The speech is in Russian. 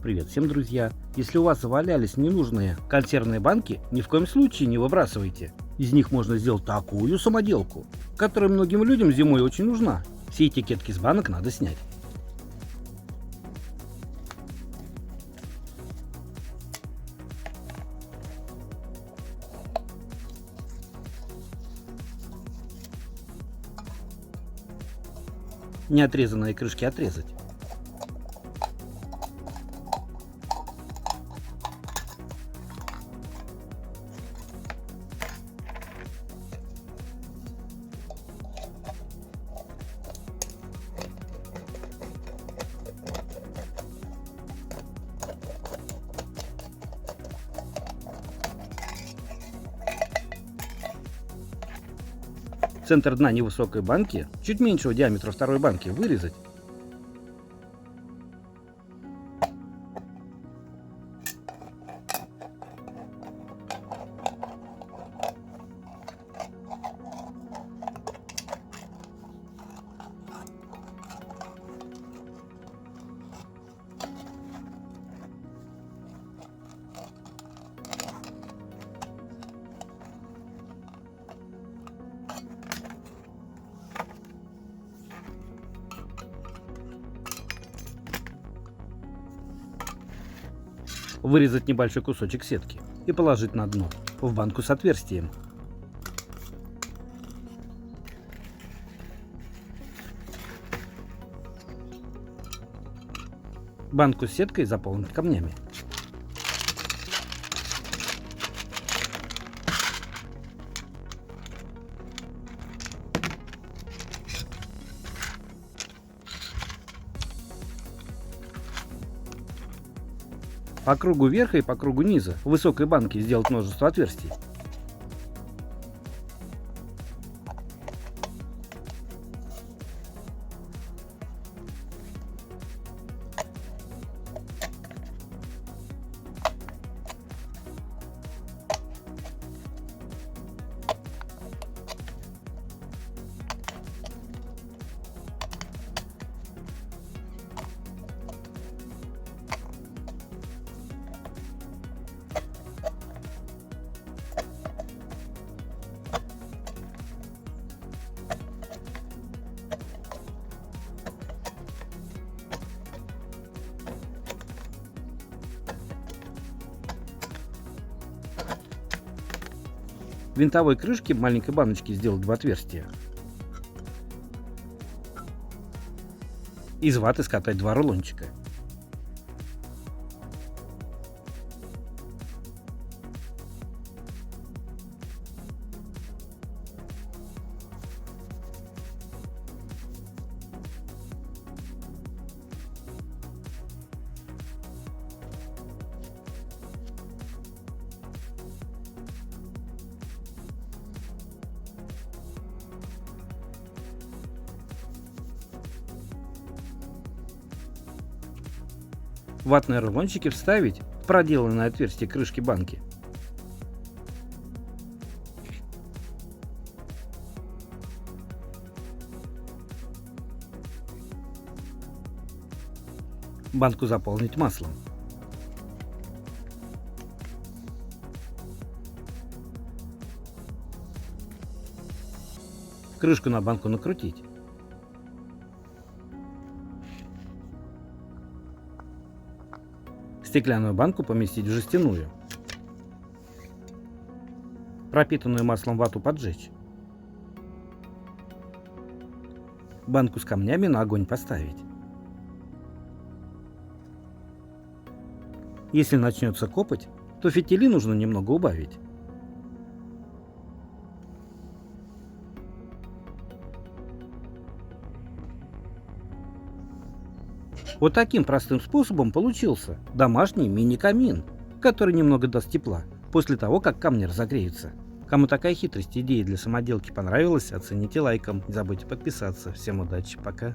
Привет всем, друзья! Если у вас завалялись ненужные консервные банки, ни в коем случае не выбрасывайте. Из них можно сделать такую самоделку, которая многим людям зимой очень нужна. Все этикетки с банок надо снять. Неотрезанные крышки отрезать. Центр дна невысокой банки, чуть меньшего диаметра второй банки, вырезать. Вырезать небольшой кусочек сетки и положить на дно, в банку с отверстием. Банку с сеткой заполнить камнями. По кругу верха и по кругу низа в высокой банке сделать множество отверстий. В винтовой крышке маленькой баночки сделать два отверстия. Из ваты скатать два рулончика. Ватные рулончики вставить в проделанное отверстие крышки банки. Банку заполнить маслом. Крышку на банку накрутить. Стеклянную банку поместить в жестяную. Пропитанную маслом вату поджечь. Банку с камнями на огонь поставить. Если начнется копоть, то фитили нужно немного убавить. Вот таким простым способом получился домашний мини-камин, который немного даст тепла после того, как камни разогреются. Кому такая хитрость идея для самоделки понравилась, оцените лайком. Не забудьте подписаться. Всем удачи, пока.